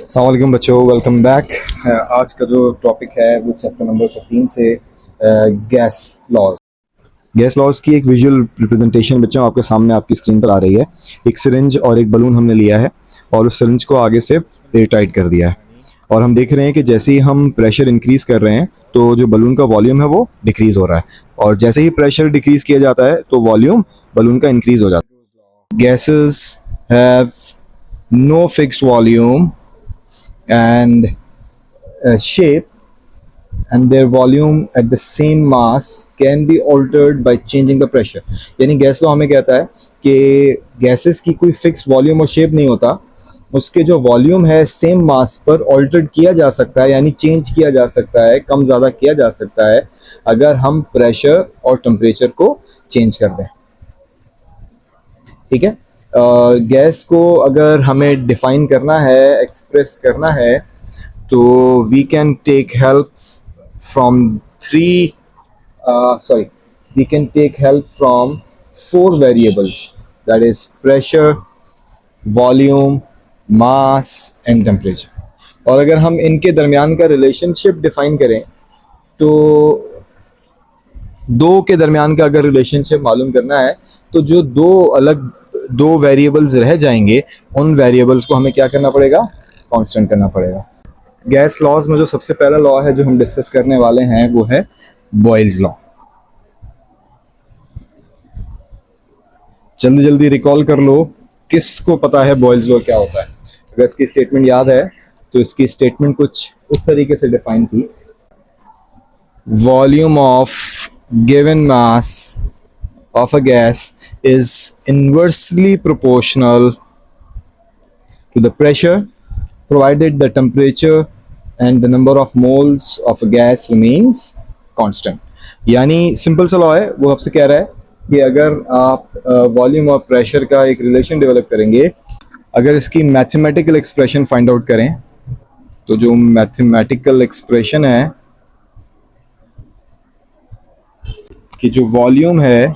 अस्सलाम वालेकुम बच्चों, वेलकम बैक। आज का जो टॉपिक है वो चैप्टर नंबर 15 से गैस लॉज। गैस लॉज की एक विजुअल रिप्रेजेंटेशन बच्चों आपके सामने आपकी स्क्रीन पर आ रही है। एक सिरिंज और एक बलून हमने लिया है और उस सिरिंज को आगे से एयर टाइट कर दिया है और हम देख रहे हैं कि जैसे ही हम प्रेशर इंक्रीज कर रहे हैं तो जो बलून का वॉल्यूम है वो डिक्रीज हो रहा है और जैसे ही प्रेशर डिक्रीज किया जाता है तो वॉल्यूम बलून का इंक्रीज हो जाता है। Gases have no fixed volume and shape, and their volume at the same mass can be altered by changing the pressure। यानी गैस लॉ हमें कहता है कि गैसेस की कोई फिक्स वॉल्यूम और शेप नहीं होता, उसके जो वॉल्यूम है सेम मास पर ऑल्टर्ड किया जा सकता है, यानी चेंज किया जा सकता है, कम ज़्यादा किया जा सकता है अगर हम प्रेशर और टेम्परेचर को चेंज कर दें। ठीक है, गैस को अगर हमें डिफाइन करना है, एक्सप्रेस करना है, तो we can take help from we can take help from 4 variables, that is pressure, volume, mass and temperature. और अगर हम इनके दरमियान का रिलेशनशिप डिफाइन करें तो दो के दरमियान का अगर रिलेशनशिप मालूम करना है तो जो दो वेरिएबल्स रह जाएंगे उन वेरिएबल्स को हमें क्या करना पड़ेगा, कांस्टेंट करना पड़ेगा। गैस लॉज में जो सबसे पहला लॉ है जो हम डिस्कस करने वाले हैं वो है बॉयल्स लॉ। जल्दी जल्दी रिकॉल कर लो, किसको पता है बॉयल्स लॉ क्या होता है? अगर इसकी स्टेटमेंट याद है तो इसकी स्टेटमेंट कुछ इस तरीके से डिफाइन थी। Volume of given mass of a gas is inversely proportional to the pressure provided the temperature and the number of moles of a gas remains constant। यानी सिंपल सा लॉ है, वो आपसे कह रहा है कि अगर आप वॉल्यूम और प्रेशर का एक रिलेशन डेवलप करेंगे, अगर इसकी मैथमेटिकल एक्सप्रेशन फाइंड आउट करें तो जो मैथमेटिकल एक्सप्रेशन है कि जो वॉल्यूम है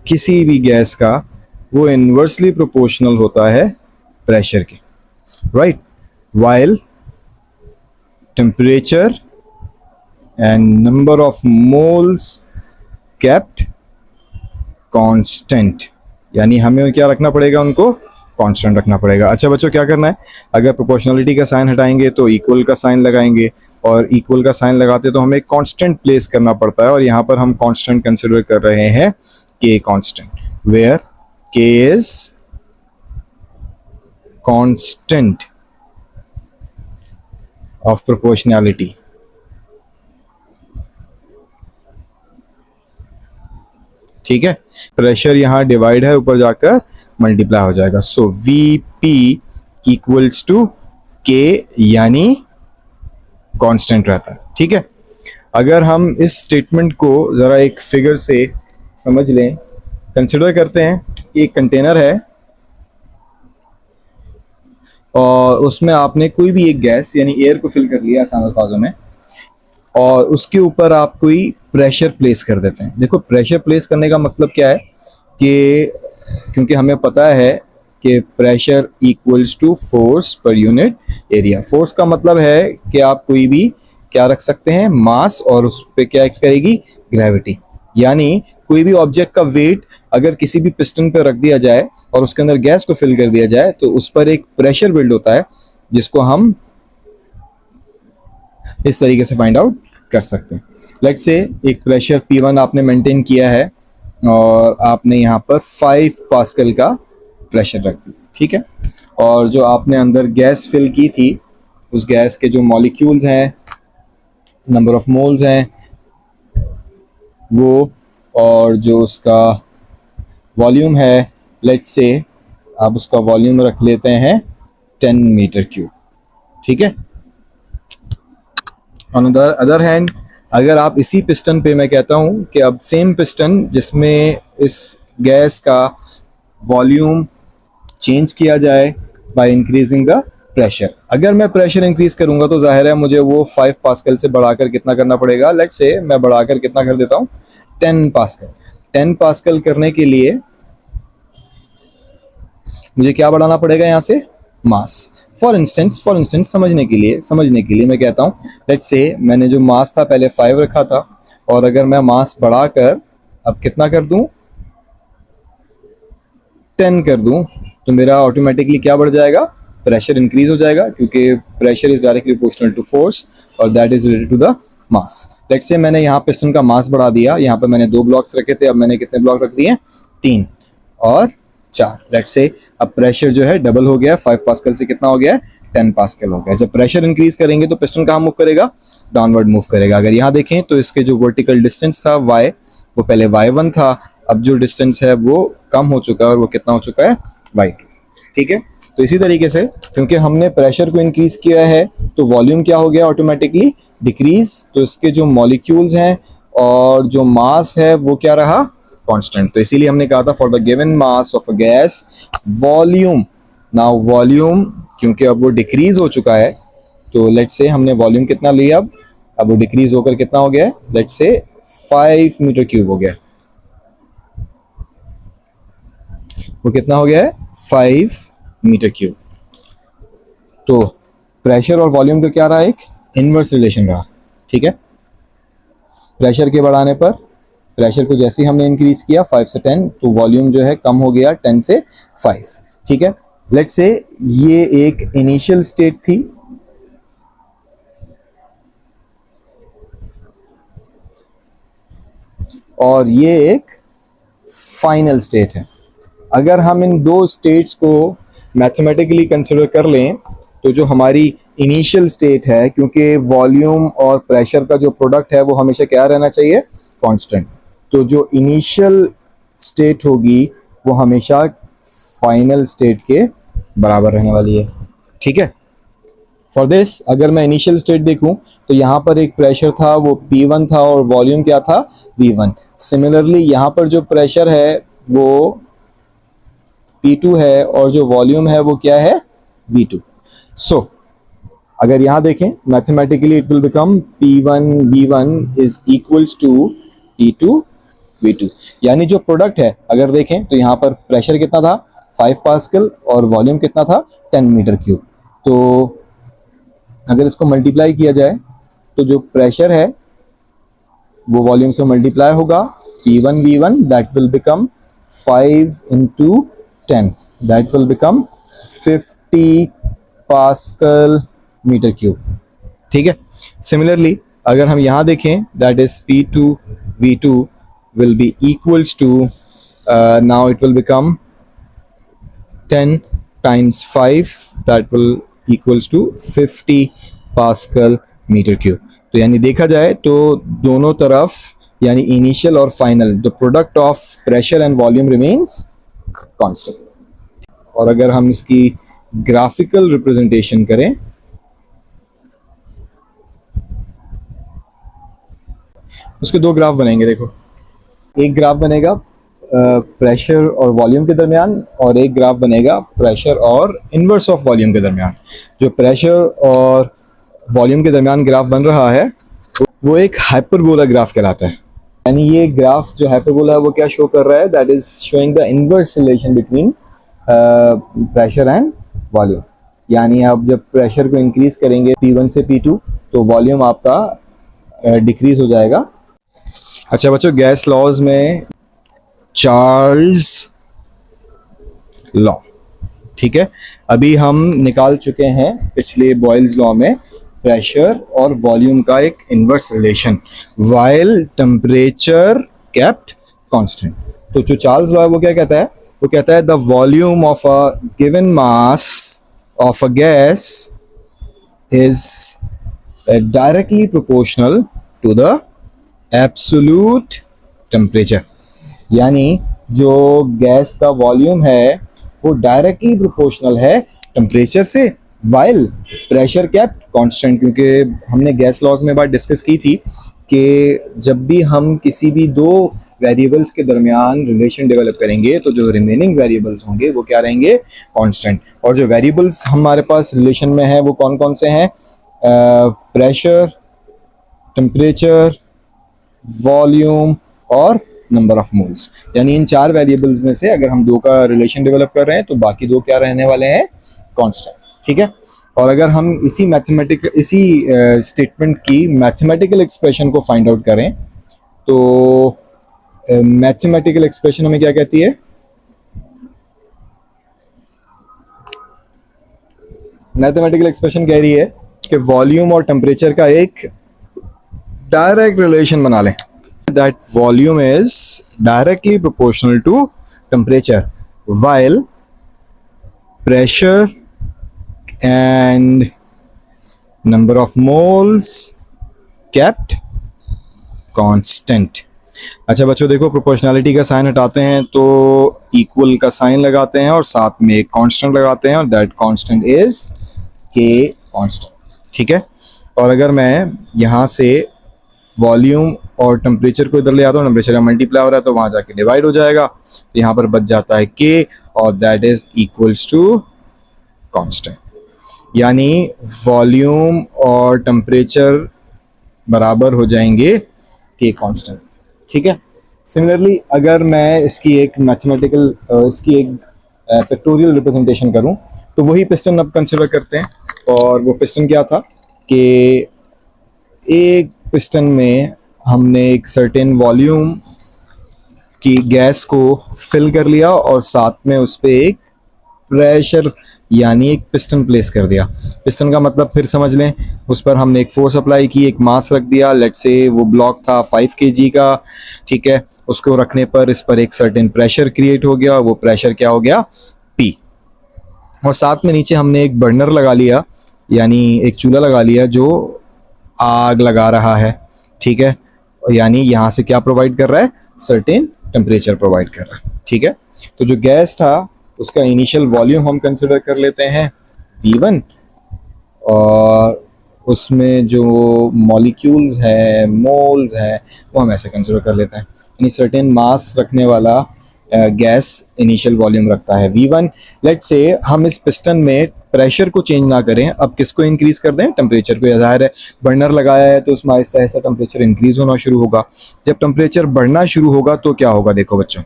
किसी भी गैस का वो इन्वर्सली प्रोपोर्शनल होता है प्रेशर के, right, while temperature and number of moles kept constant. यानी हमें क्या रखना पड़ेगा, उनको कांस्टेंट रखना पड़ेगा। अच्छा बच्चों, क्या करना है, अगर प्रोपोर्शनलिटी का साइन हटाएंगे तो इक्वल का साइन लगाएंगे और इक्वल का साइन लगाते तो हमें कांस्टेंट प्लेस करना पड़ता है और यहाँ पर हम कांस्टेंट कंसिडर कर रहे हैं K constant, where K is constant of proportionality। ठीक है, प्रेशर यहाँ डिवाइड है, ऊपर जाकर मल्टीप्लाई हो जाएगा। सो Vp इक्वल्स टू K, यानी कांस्टेंट रहता है। ठीक है, अगर हम इस स्टेटमेंट को ज़रा एक फिगर से समझ लें, कंसिडर करते हैं कि एक कंटेनर है और उसमें आपने कोई भी एक गैस यानी एयर को फिल कर लिया आसान अल्फाजों में, और उसके ऊपर आप कोई प्रेशर प्लेस कर देते हैं। देखो, प्रेशर प्लेस करने का मतलब क्या है कि क्योंकि हमें पता है कि pressure equals to force per unit area. Force का मतलब है कि आप कोई भी क्या रख सकते हैं, मास, और उस पर क्या करेगी, ग्रेविटी। यानी कोई भी ऑब्जेक्ट का वेट अगर किसी भी पिस्टन पर रख दिया जाए और उसके अंदर गैस को फिल कर दिया जाए तो उस पर एक प्रेशर बिल्ड होता है जिसको हम इस तरीके से फाइंड आउट कर सकते हैं। लेट्स से एक प्रेशर P1 आपने मेंटेन किया है और आपने यहाँ पर 5 पास्कल का प्रेशर रख दिया। ठीक है, और जो आपने अंदर गैस फिल की थी उस गैस के जो मॉलिक्यूल्स हैं, नंबर ऑफ मोल्स हैं वो, और जो उसका वॉल्यूम है, लेट्स से आप उसका वॉल्यूम रख लेते हैं 10 मीटर क्यूब। ठीक है, ऑन द अदर हैंड अगर आप इसी पिस्टन पे, मैं कहता हूँ कि अब सेम पिस्टन जिसमें इस गैस का वॉल्यूम चेंज किया जाए बाय इंक्रीजिंग द प्रेशर। अगर मैं प्रेशर इंक्रीज करूंगा तो जाहिर है मुझे वो 5 पास्कल से बढ़ाकर कितना करना पड़ेगा, लेट्स से मैं बढ़ाकर कितना कर देता हूँ, 10 पास्कल। 10 पास्कल करने के लिए मुझे क्या बढ़ाना पड़ेगा यहाँ से, मास। फॉर इंस्टेंस समझने के लिए मैं कहता हूँ, लेट्स से मैंने जो मास था पहले 5 रखा था, और अगर मैं मास बढ़ाकर अब कितना कर दूं, 10 कर दूं, तो मेरा ऑटोमेटिकली क्या बढ़ जाएगा, प्रेशर इंक्रीज हो जाएगा, क्योंकि pressure is directly proportional to force और that is related to the mass. Let's say मैंने यहाँ पिस्टन का मास बढ़ा दिया, यहाँ पर मैंने 2 ब्लॉक्स रखे थे, अब मैंने कितने ब्लॉक रख दिए, 3 और 4। लेट्स से अब प्रेशर जो है डबल हो गया, 5 पास्कल से कितना हो गया है, 10 पास्कल हो गया। जब प्रेशर इंक्रीज करेंगे तो पिस्टन कहाँ मूव करेगा, डाउनवर्ड मूव करेगा। अगर यहाँ देखें तो इसके जो वर्टिकल डिस्टेंस था y, वो पहले y1 था, अब जो डिस्टेंस है वो कम हो चुका है और वो कितना हो चुका है, y2। ठीक है, तो इसी तरीके से क्योंकि हमने प्रेशर को इंक्रीज किया है तो वॉल्यूम क्या हो गया, ऑटोमेटिकली डिक्रीज। तो इसके जो मॉलिक्यूल्स हैं और जो मास है वो क्या रहा, कांस्टेंट। तो इसीलिए हमने कहा था for the given mass of a gas volume, now volume क्योंकि अब वो डिक्रीज हो चुका है, तो लेट्स से हमने वॉल्यूम कितना लिया, अब वो डिक्रीज होकर कितना हो गया है, लेट्स से 5 मीटर क्यूब हो गया। वो कितना हो गया है, 5 मीटर क्यूब। तो प्रेशर और वॉल्यूम का क्या रहा, एक इनवर्स रिलेशन रहा। ठीक है, प्रेशर के बढ़ाने पर, प्रेशर को जैसे ही हमने इंक्रीज किया 5 से 10, तो वॉल्यूम जो है कम हो गया 10 से 5। ठीक है, लेट्स से ये एक इनिशियल स्टेट थी, और ये एक फाइनल स्टेट है। अगर हम इन दो स्टेट्स को मैथमेटिकली कंसिडर कर लें, तो जो हमारी इनिशियल स्टेट है, क्योंकि वॉल्यूम और प्रेशर का जो प्रोडक्ट है वो हमेशा क्या रहना चाहिए, कांस्टेंट, तो जो इनिशियल स्टेट होगी वो हमेशा फाइनल स्टेट के बराबर रहने वाली है। ठीक है, फॉर दिस अगर मैं इनिशियल स्टेट देखूं तो यहाँ पर एक प्रेशर था वो P1 था और वॉल्यूम क्या था, V1। सिमिलरली यहाँ पर जो प्रेशर है वो P2 है और जो वॉल्यूम है वो क्या है, V2। सो अगर यहाँ देखें mathematically it will become P1 V1 is equals to P2 V2, यानी जो प्रोडक्ट है अगर देखें तो यहाँ पर प्रेशर कितना था, 5 पास्कल, और वॉल्यूम कितना था, 10 मीटर क्यूब। तो अगर इसको मल्टीप्लाई किया जाए तो जो प्रेशर है वो वॉल्यूम से मल्टीप्लाई होगा, P1 V1 that will become 5 into 10, that will become 50 pascal metre cube. ठीक है, सिमिलरली अगर हम यहाँ देखें that is P2 V2 will be equals to now it will become 10 times 5 that will equals to 50 pascal metre cube. तो यानी देखा जाए तो दोनों तरफ यानी इनिशियल और final the product of pressure and volume remains constant. और अगर हम इसकी ग्राफिकल रिप्रेजेंटेशन करें, उसके 2 ग्राफ बनेंगे। देखो, एक ग्राफ बनेगा प्रेशर और वॉल्यूम के दरमियान, और एक ग्राफ बनेगा प्रेशर और इन्वर्स ऑफ वॉल्यूम के दरमियान। जो प्रेशर और वॉल्यूम के दरमियान ग्राफ बन रहा है वो एक हाइपरबोला ग्राफ कहलाता है। यानी ये ग्राफ जो हाइपरबोला है वो क्या शो कर रहा है, that is showing the inverse relation between pressure and volume. यानी आप जब प्रेशर को इंक्रीज करेंगे P1 से P2 तो वॉल्यूम आपका डिक्रीज हो जाएगा। अच्छा बच्चों, गैस लॉज में चार्ल्स लॉ, ठीक है, अभी हम निकाल चुके हैं पिछले बॉयल्स लॉ में प्रेशर और वॉल्यूम का एक inverse relation while temperature kept constant. तो जो चार्ल्स लॉ है वो क्या कहता है, वो कहता है the volume of a given mass of a gas is directly proportional to the absolute temperature. यानी जो गैस का वॉल्यूम है वो डायरेक्टली प्रोपोर्शनल है टेम्परेचर से, वाइल प्रेशर केप्ट कांस्टेंट। क्योंकि हमने गैस लॉज में बात डिस्कस की थी कि जब भी हम किसी भी 2 वेरिएबल्स के दरमियान रिलेशन डेवलप करेंगे तो जो रिमेनिंग वेरिएबल्स होंगे वो क्या रहेंगे, कांस्टेंट। और जो वेरिएबल्स हमारे पास रिलेशन में हैं वो कौन कौन से हैं, प्रेशर, टेम्परेचर, वॉल्यूम और नंबर ऑफ मोल्स। यानी इन 4 वेरिएबल्स में से अगर हम 2 का रिलेशन डेवलप कर रहे हैं तो बाकी 2 क्या रहने वाले हैं, कांस्टेंट। ठीक है। और अगर हम इसी स्टेटमेंट की मैथमेटिकल एक्सप्रेशन को फाइंड आउट करें तो मैथमेटिकल एक्सप्रेशन हमें क्या कहती है? मैथमेटिकल एक्सप्रेशन कह रही है कि वॉल्यूम और टेम्परेचर का एक डायरेक्ट रिलेशन बना लें, that volume is directly proportional to temperature while pressure and number of moles kept constant. अच्छा बच्चों देखो, प्रोपोर्शनैलिटी का साइन हटाते हैं तो इक्वल का साइन लगाते हैं और साथ में एक कांस्टेंट लगाते हैं और दैट कांस्टेंट इज के कांस्टेंट, ठीक है। और अगर मैं यहाँ से वॉल्यूम और टेम्परेचर को इधर ले आता हूँ, टेम्परेचर का मल्टीप्लाई हो रहा है तो वहाँ जाके डिवाइड हो जाएगा, तो यहाँ पर बच जाता है के और that is equals to constant. यानी वॉल्यूम और टेम्परेचर बराबर हो जाएंगे के कांस्टेंट, ठीक है। सिमिलरली अगर मैं इसकी एक मैथमेटिकल इसकी एक पिक्टोरियल रिप्रेजेंटेशन करूं तो वही पिस्टन अब कंसिडर करते हैं। और वो पिस्टन क्या था कि एक पिस्टन में हमने एक सर्टेन वॉल्यूम की गैस को फिल कर लिया और साथ में उस पर एक प्रेशर यानी एक पिस्टन प्लेस कर दिया। पिस्टन का मतलब फिर समझ लें, उस पर हमने एक फोर्स अप्लाई की, एक मास रख दिया, लेट्स से वो ब्लॉक था 5 kg का, ठीक है। उसको रखने पर इस पर एक सर्टेन प्रेशर क्रिएट हो गया, वो प्रेशर क्या हो गया? P। और साथ में नीचे हमने एक बर्नर लगा लिया, यानी एक चूल्हा लगा लिया जो आग लगा रहा है, ठीक है। यानी यहाँ से क्या प्रोवाइड कर रहा है? सर्टेन टेम्परेचर प्रोवाइड कर रहा है, ठीक है। तो जो गैस था उसका इनिशियल वॉल्यूम हम कंसिडर कर लेते हैं V1 और उसमें जो मॉलिक्यूल्स है, मोल्स है, वो हम ऐसे कंसिडर कर लेते हैं। यानी सर्टेन मास रखने वाला गैस इनिशियल वॉल्यूम रखता है V1। लेट्स से हम इस पिस्टन में प्रेशर को चेंज ना करें, अब किसको इंक्रीज कर दें? टेम्परेचर को। जाहिर है बर्नर लगाया है तो उसमें आहिस्ता आहिस्ता टेम्परेचर इंक्रीज होना शुरू होगा। जब टेम्परेचर बढ़ना शुरू होगा तो क्या होगा? देखो बच्चों,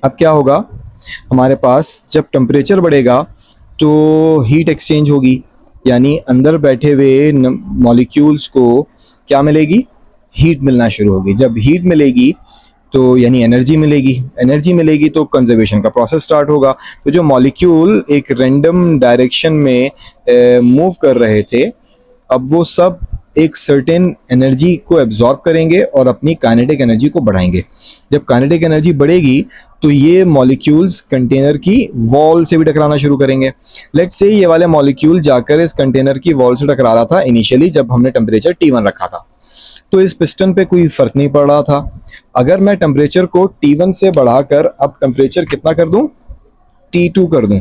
अब क्या होगा हमारे पास? जब टेम्परेचर बढ़ेगा तो हीट एक्सचेंज होगी, यानी अंदर बैठे हुए मॉलिक्यूल्स को क्या मिलेगी? हीट मिलना शुरू होगी। जब हीट मिलेगी तो यानी एनर्जी मिलेगी, एनर्जी मिलेगी तो कंजर्वेशन का प्रोसेस स्टार्ट होगा। तो जो मॉलिक्यूल एक रैंडम डायरेक्शन में मूव कर रहे थे, अब वो सब एक सर्टेन एनर्जी को एब्जॉर्ब करेंगे और अपनी काइनेटिक एनर्जी को बढ़ाएंगे। जब काइनेटिक एनर्जी बढ़ेगी तो ये मॉलिक्यूल्स कंटेनर की वॉल से भी टकराना शुरू करेंगे। लेट्स से ये वाले मॉलिक्यूल जाकर इस कंटेनर की वॉल से टकरा रहा था इनिशियली जब हमने टेम्परेचर T1 रखा था, तो इस पिस्टन पे कोई फर्क नहीं पड़ रहा था। अगर मैं टेम्परेचर को T1 से बढ़ाकर अब टेम्परेचर कितना कर दूं? T2 कर दूं,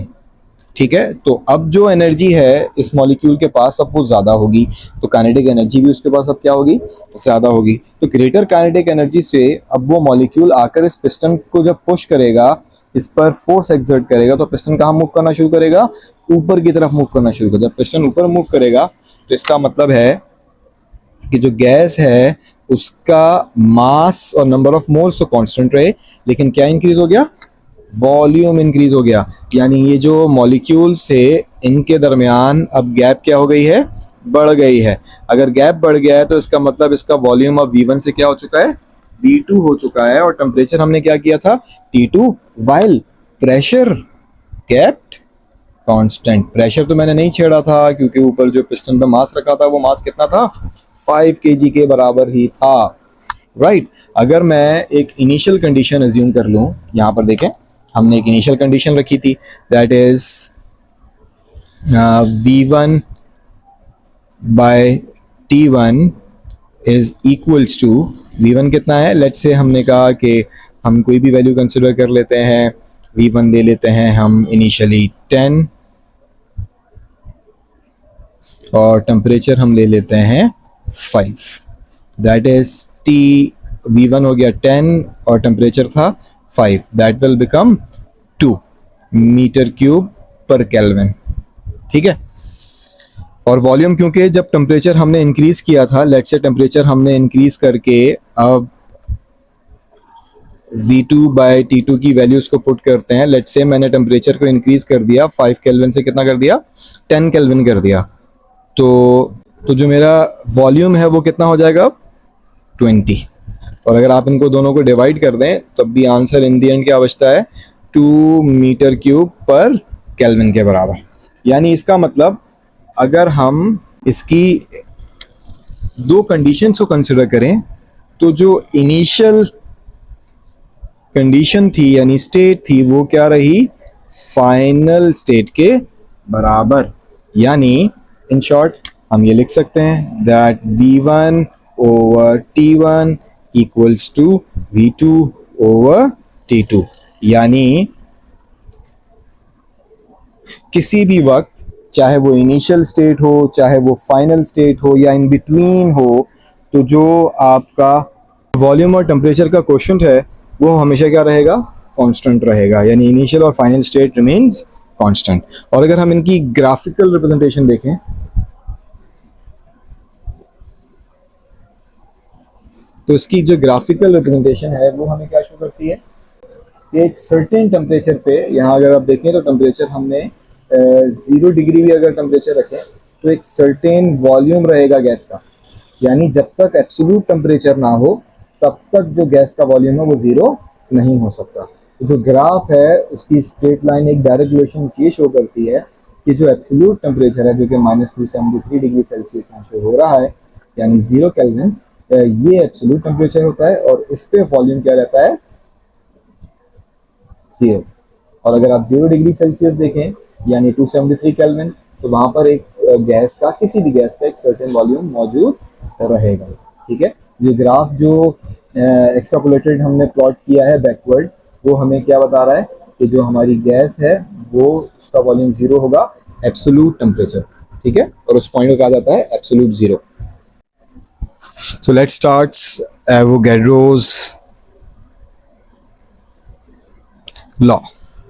ठीक है। तो अब जो एनर्जी है इस मॉलिक्यूल के पास अब वो ज़्यादा होगी, तो काइनेटिक एनर्जी भी उसके पास अब क्या होगी? ज़्यादा होगी। तो ग्रेटर काइनेटिक एनर्जी से अब वो मॉलिक्यूल आकर इस पिस्टन को जब पुश करेगा, इस पर फोर्स एक्सर्ट करेगा, तो पिस्टन कहाँ मूव करना शुरू करेगा? ऊपर की तरफ मूव करना शुरू करेगा। जब पिस्टन ऊपर मूव करेगा तो इसका मतलब है कि जो गैस है उसका मास और नंबर ऑफ मोल्स तो कांस्टेंट रहे, लेकिन क्या इंक्रीज हो गया? वॉल्यूम इंक्रीज हो गया। यानी ये जो मॉलिक्यूल्स थे इनके दरमियान अब गैप क्या हो गई है? बढ़ गई है। अगर गैप बढ़ गया है तो इसका मतलब इसका वॉल्यूम अब V1 से क्या हो चुका है? V2 हो चुका है। और टेम्परेचर हमने क्या किया था? T2, while pressure kept constant. Pressure तो मैंने नहीं छेड़ा था क्योंकि ऊपर जो पिस्टन पे मास रखा था वो मास कितना था? 5 kg के बराबर ही था, राइट। अगर मैं एक इनिशियल कंडीशन अज्यूम कर लूं, यहाँ पर देखें हमने एक इनिशियल कंडीशन रखी थी, that is V1 by T1 is equals to, V1 कितना है? लेट्स से हमने कहा कि हम कोई भी वैल्यू कंसिडर कर लेते हैं, V1 ले लेते हैं हम इनिशियली 10 और टेम्परेचर हम ले लेते हैं 5, दैट इज V1 हो गया 10 और टेम्परेचर था 5, that will become 2 metre cube per kelvin, ठीक है। और वॉल्यूम क्योंकि जब टेम्परेचर हमने इंक्रीज किया था, लेट्स से टेम्परेचर हमने इंक्रीज करके अब V2 बाय T2 की वैल्यूज को पुट करते हैं, लेट्स से मैंने टेम्परेचर को इंक्रीज कर दिया 5 केल्विन से, कितना कर दिया, 10 केल्विन कर दिया, तो जो मेरा वॉल्यूम है वो कितना हो जाएगा, 20। और अगर आप इनको दोनों को डिवाइड कर दें तब भी आंसर इन दी एंड क्या बचता है, 2 मीटर क्यूब पर केल्विन के बराबर। यानी इसका मतलब अगर हम इसकी दो कंडीशंस को कंसिडर करें तो जो इनिशियल कंडीशन थी यानी स्टेट थी वो क्या रही, फाइनल स्टेट के बराबर। यानी इन शॉर्ट हम ये लिख सकते हैं that V1 over T1 equals to V2 over T2। यानी किसी भी वक्त, चाहे वो इनिशियल स्टेट हो, चाहे वो फाइनल स्टेट हो या इन बिटवीन हो, तो जो आपका वॉल्यूम और टेम्परेचर का कोशेंट है वो हमेशा क्या रहेगा, कांस्टेंट रहेगा। यानी इनिशियल और फाइनल स्टेट रिमेन्स कांस्टेंट। और अगर हम इनकी ग्राफिकल रिप्रेजेंटेशन देखें तो इसकी जो ग्राफिकल रिप्रेजेंटेशन है वो हमें क्या शो करती है, एक सर्टेन टेम्परेचर पे, यहाँ अगर आप देखें तो टेम्परेचर हमने 0 डिग्री भी अगर टेम्परेचर रखें तो एक सर्टेन वॉल्यूम रहेगा गैस का। यानी जब तक एब्सोल्यूट टेम्परेचर ना हो तब तक जो गैस का वॉल्यूम है वो 0 नहीं हो सकता। तो जो ग्राफ है उसकी स्ट्रेट लाइन एक डायरेक्ट रिलेशन ये शो करती है कि जो एब्सोल्यूट टेम्परेचर है जो कि -273 डिग्री सेल्सियस यहाँ शो हो रहा है यानी 0 केल्विन, ये एब्सोल्यूट टेम्परेचर होता है और इस पे वॉल्यूम क्या रहता है, 0। और अगर आप 0 डिग्री सेल्सियस देखें यानी 273 केल्विन, तो वहां पर एक गैस का, किसी भी गैस का एक सर्टेन वॉल्यूम मौजूद रहेगा। ठीक है, ये ग्राफ जो एक्सट्रापोलेटेड हमने प्लॉट किया है बैकवर्ड, वो हमें क्या बता रहा है कि जो हमारी गैस है वो उसका वॉल्यूम 0 होगा एब्सोल्यूट टेम्परेचर। ठीक है, और उस पॉइंट को कहा जाता है absolute 0। So let's start Avogadro's law.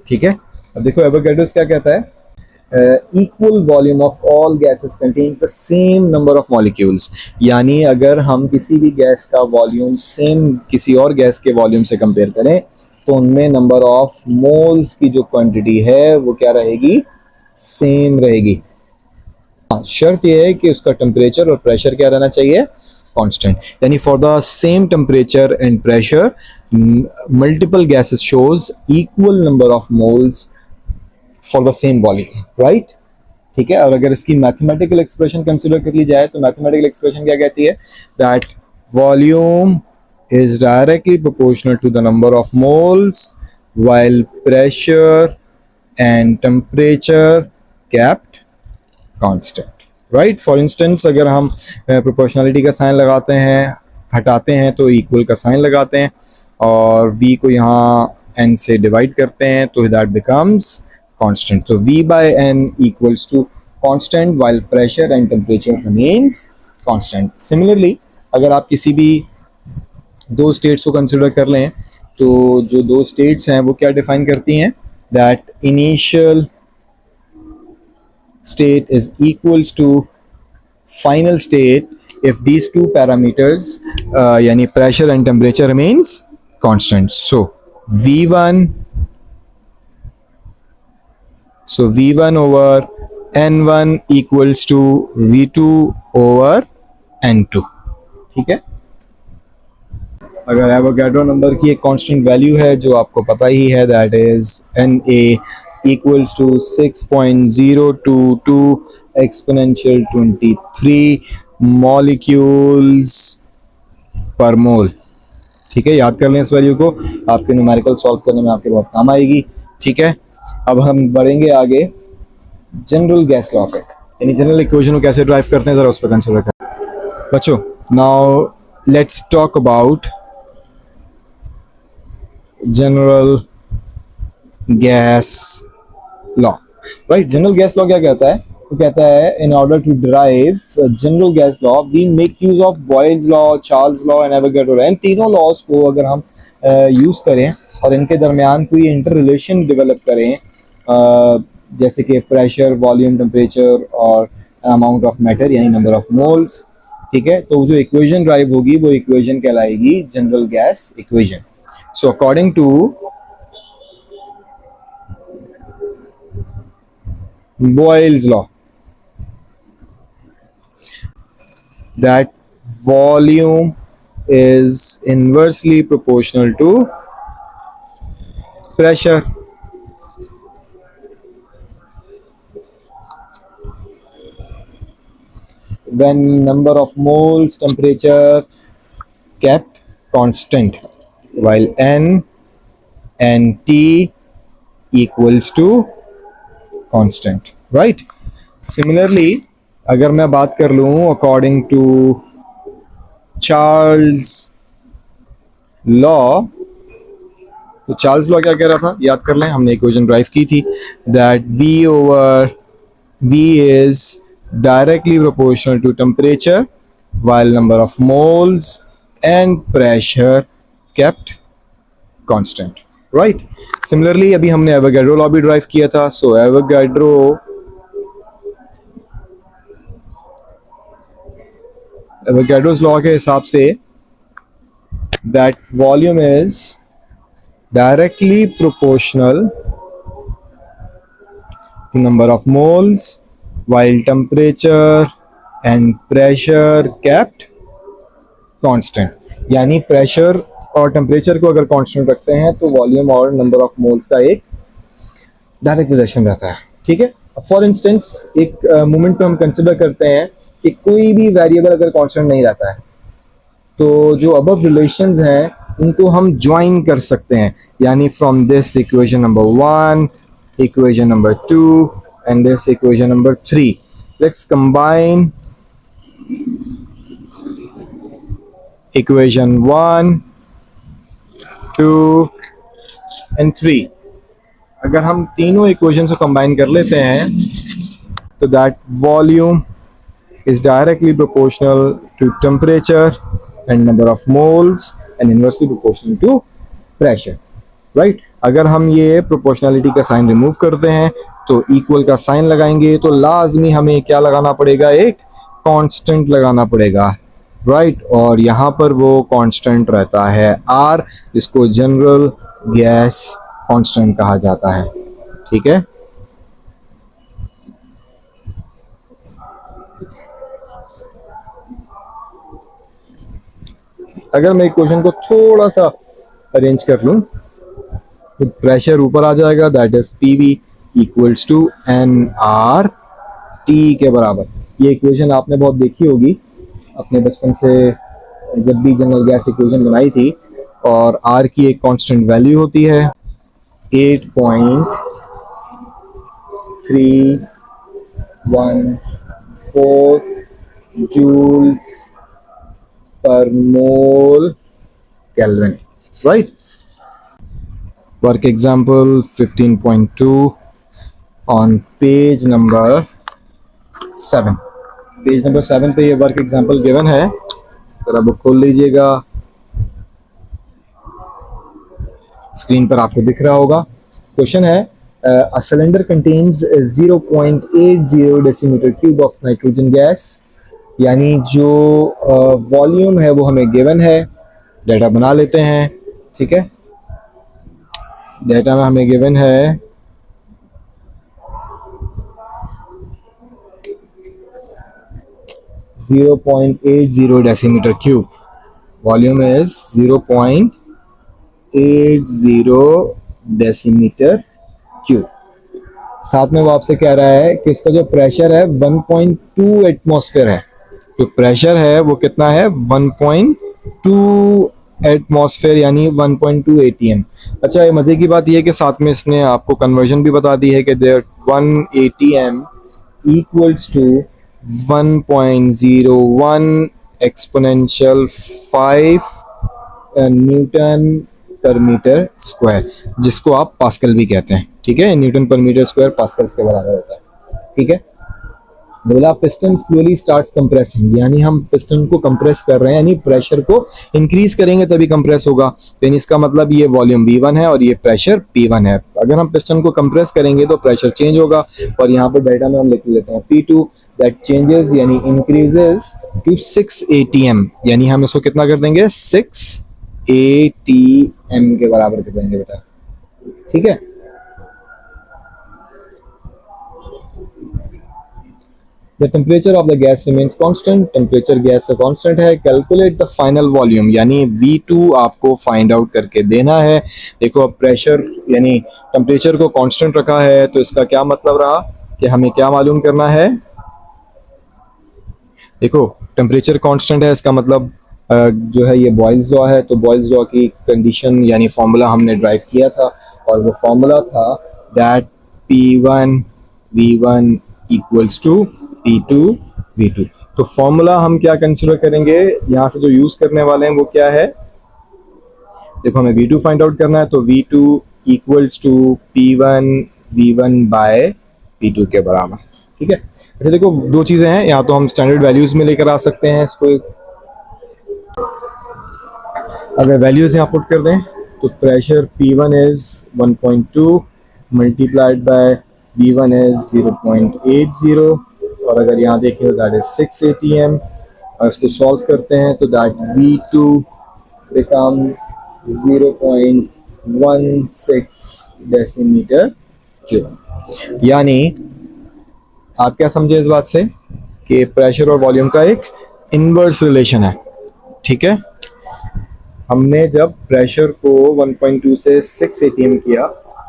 ठीक है, अब देखो एवोगैड्रोस क्या कहता है, equal volume of all gases contains the same number of molecules। यानी अगर हम किसी भी गैस का वॉल्यूम सेम किसी और गैस के वॉल्यूम से कंपेयर करें तो उनमें नंबर ऑफ मोल्स की जो क्वांटिटी है वो क्या रहेगी, सेम रहेगी। शर्त यह है कि उसका टेम्परेचर और प्रेशर क्या रहना चाहिए, कांस्टेंट। यानी for the same temperature and pressure multiple gases shows equal number of moles for the same volume, right. ठीक है, और अगर इसकी मैथमेटिकल एक्सप्रेशन कंसिडर कर ली जाए तो मैथमेटिकल एक्सप्रेशन क्या कहती है, that volume is directly proportional to the number of moles while pressure and temperature kept constant, right. For instance अगर हम प्रोपोर्शनलिटी का साइन लगाते हैं, हटाते हैं तो इक्वल का साइन लगाते हैं और v को यहाँ n से डिवाइड करते हैं तो that becomes constant। So V by N equals to constant while pressure and temperature remains constant। Similarly अगर आप किसी भी दो स्टेट्स को कंसिडर कर लें तो जो दो स्टेट्स हैं वो क्या डिफाइन करती हैं, that initial state is equals to final state if these two parameters यानी pressure and temperature remains constant। So V1 over N1 equals to V2 over N2। ठीक है, अगर एवोगैड्रो नंबर की एक कांस्टेंट वैल्यू है जो आपको पता ही है, that is Na equals to 6.022 exponential 23 molecules per mole। ठीक है, याद कर लें इस वैल्यू को, आपके न्यूमेरिकल सॉल्व करने में आपके बहुत काम आएगी। ठीक है, अब हम बढ़ेंगे आगे जनरल गैस लॉ पे, यानी जनरल इक्वेशन को कैसे ड्राइव करते हैं जरा उस पर कंसिडर करें बच्चों। Now let's talk about general gas law, right. General gas law क्या कहता है, वो कहता है in order to derive general gas law we make use of Boyle's law, Charles law and Avogadro law. इन तीनों लॉज को अगर हम यूज करें और इनके दरमियान कोई इंटर रिलेशन डेवलप करें, जैसे कि प्रेशर, वॉल्यूम, टेम्परेचर और अमाउंट ऑफ मैटर यानी नंबर ऑफ मोल्स, ठीक है, तो जो इक्वेशन ड्राइव होगी वो इक्वेशन कहलाएगी general gas equation. So according to Boyle's law, that volume is inversely proportional to pressure. When number of moles temperature kept constant, while N and T equals to constant, right? Similarly, अगर मैं बात कर लूँ according to Charles law, तो Charles law क्या कह रहा था, याद कर लें, हमने इक्वेशन ड्राइव की थी, that V over V is directly proportional to temperature while number of moles and pressure kept constant, right? Similarly, अभी हमने एवोगैड्रो लॉ भी ड्राइव किया था. सो एवोगैड्रोस लॉ के हिसाब say that volume is directly proportional to number of moles while temperature and pressure kept constant. यानी pressure और temperature को अगर कांस्टेंट रखते हैं तो वॉल्यूम और नंबर ऑफ मोल्स का एक डायरेक्ट रिलेशन रहता है. ठीक है. फॉर इंस्टेंस एक मोमेंट पे हम कंसिडर करते हैं कि कोई भी वेरिएबल अगर कांस्टेंट नहीं रहता है तो जो अबव रिलेशंस हैं उनको हम ज्वाइन कर सकते हैं. यानी from this equation number 1, equation number 2 and this equation number 3, let's combine equation 1, 2 and 3. अगर हम तीनों इक्वेशन को कंबाइन कर लेते हैं तो that volume is directly proportional to temperature and number of moles and inversely proportional to pressure, right? अगर हम ये प्रोपोर्शनलिटी का साइन रिमूव करते हैं तो इक्वल का साइन लगाएंगे तो लाजमी हमें क्या लगाना पड़ेगा, एक कांस्टेंट लगाना पड़ेगा, राइट? और यहाँ पर वो कांस्टेंट रहता है R, जिसको जनरल गैस कांस्टेंट कहा जाता है. ठीक है. अगर मैं इक्वेशन को थोड़ा सा अरेंज कर लूं तो प्रेशर ऊपर आ जाएगा, that is PV equals to NR T के बराबर. ये इक्वेशन आपने बहुत देखी होगी अपने बचपन से, जब भी जनरल गैस इक्वेशन बनाई थी. और R की एक कांस्टेंट वैल्यू होती है 8.314 joules per mole kelvin, right? Work example 15.2 on page number 7. Page number 7 पे ये वर्क एग्जाम्पल गिवन है, जरा बुक खोल लीजिएगा, स्क्रीन पर आपको दिख रहा होगा. क्वेश्चन है a cylinder contains 0.80 decimetre cube of nitrogen gas. यानी जो वॉल्यूम है वो हमें गिवन है. डेटा बना लेते हैं. ठीक है. डेटा में हमें गिवन है 0.80 decimetre cube. Volume is 0.80 decimetre cube. साथ में वो आपसे कह रहा है कि इसका जो प्रेशर है 1.2 एटमॉस्फेयर है. जो प्रेशर है वो कितना है, 1.2 एटमॉस्फेयर, यानी 1.2 ATM. अच्छा, ये मजे की बात ये है कि साथ में इसने आपको कन्वर्जन भी बता दी है कि there 1 ATM equals to 1.01 exponential 5 newton per metre square, जिसको आप पास्कल भी कहते हैं. ठीक है. Newton per metre square Pascal's के बराबर होता है. ठीक है. बोला पिस्टन स्लोली स्टार्ट्स कंप्रेसिंग, यानी हम पिस्टन को कंप्रेस कर रहे हैं, यानी प्रेशर को इंक्रीज करेंगे तभी कंप्रेस होगा. तो इसका मतलब ये वॉल्यूम V1 है और ये प्रेशर P1 है. अगर हम पिस्टन को कंप्रेस करेंगे तो प्रेशर चेंज होगा. और यहाँ पर डेटा में हम लिख लेते हैं P2 दैट चेंजेस यानी इंक्रीजेस टू 6 ATM. यानी हम इसको कितना कर देंगे, 6 ATM के बराबर कर देंगे बेटा, ठीक है। The temperature of the gas remains constant, temperature gas का कांस्टेंट है। कैलकुलेट द फाइनल वॉल्यूम, यानी V2 आपको फाइंड आउट करके देना है। देखो अब प्रेशर यानी टेम्परेचर को कांस्टेंट रखा है, तो इसका क्या मतलब रहा कि हमें क्या मालूम करना है। देखो टेम्परेचर कांस्टेंट है, इसका मतलब जो है ये बॉयल्स लॉ है, तो बॉयल्स लॉ की कंडीशन यानी फॉर्मूला हमने ड्राइव किया था, और वो फॉर्मूला था that P1 V1 equals to P2 V2। तो फॉर्मूला हम क्या कंसिडर करेंगे, यहाँ से जो यूज करने वाले हैं वो क्या है। देखो हमें V2 फाइंड आउट करना है, तो V2 equals to P1 V1 bye P2 के बराबर, ठीक है। अच्छा देखो दो चीजें हैं, या तो हम स्टैंडर्ड वैल्यूज में लेकर आ सकते हैं इसको। अगर वैल्यूज यहाँ पुट कर दें तो pressure P1 is 1.2 multiplied by V1 is 0.80, और अगर यहाँ देखें तो दैट इज 6 ATM, और इसको सॉल्व करते हैं तो that V2 becomes 0.16 decimetre cube. यानी आप क्या समझे इस बात से कि प्रेशर और वॉल्यूम का एक इनवर्स रिलेशन है, ठीक है। हमने जब प्रेशर को 1.2 से 6 ATM किया,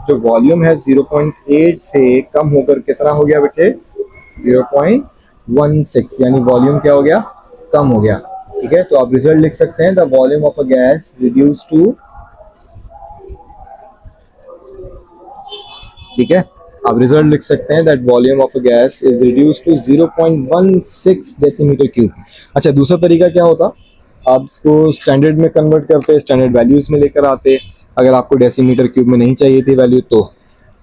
जो वॉल्यूम है 0.8 से कम होकर कितना हो गया बेटे, 0.16, यानी वॉल्यूम क्या हो गया, कम हो गया, ठीक है। तो आप रिजल्ट लिख सकते हैं the volume of a gas reduce to, ठीक है, आप रिजल्ट लिख सकते हैं that volume of a gas is reduce to 0.16 decimetre cube. अच्छा दूसरा तरीका क्या होता, आप इसको स्टैंडर्ड में कन्वर्ट करते, स्टैंडर्ड वैल्यूज में लेकर आते, अगर आपको डेसीमीटर क्यूब में नहीं चाहिए थी वैल्यू तो,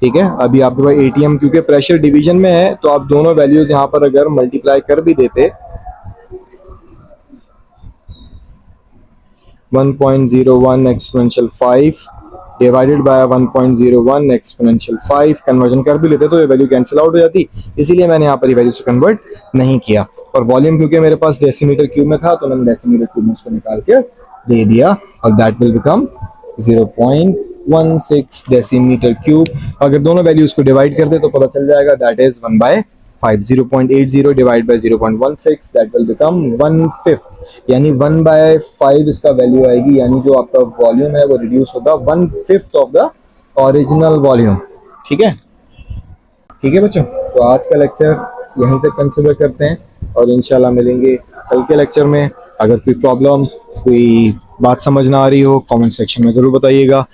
ठीक है। अभी आपके पास ATM क्योंकि प्रेशर डिवीजन में है, तो आप दोनों वैल्यूज यहाँ पर अगर मल्टीप्लाई कर भी देते, 1.01 exponential 5 divided by 1.01 exponential 5 conversion कर भी लेते तो ये वैल्यू कैंसिल आउट हो जाती, इसीलिए मैंने यहाँ पर ये वैल्यू से कन्वर्ट नहीं किया। और वॉल्यूम क्योंकि मेरे पास डेसीमीटर क्यूब में था, तो मैंने डेसीमीटर क्यूब में उसको निकाल के दे दिया, और that will become 0.16 decimetre cube. अगर दोनों वैल्यूज को डिवाइड कर दे तो पता चल जाएगा that is 1/5। 0.80 divide by 0.16 that will become 1/5, यानी 1/5 इसका वैल्यू आएगी, यानी जो आपका वॉल्यूम है वो रिड्यूस होगा 1/5 ऑफ द ओरिजिनल वॉल्यूम, ठीक है। ठीक है बच्चों, तो आज का लेक्चर यहीं तक कंसिडर करते हैं, और इंशाल्लाह मिलेंगे कल के लेक्चर में। अगर कोई प्रॉब्लम, कोई बात समझ ना आ रही हो, कमेंट सेक्शन में ज़रूर बताइएगा।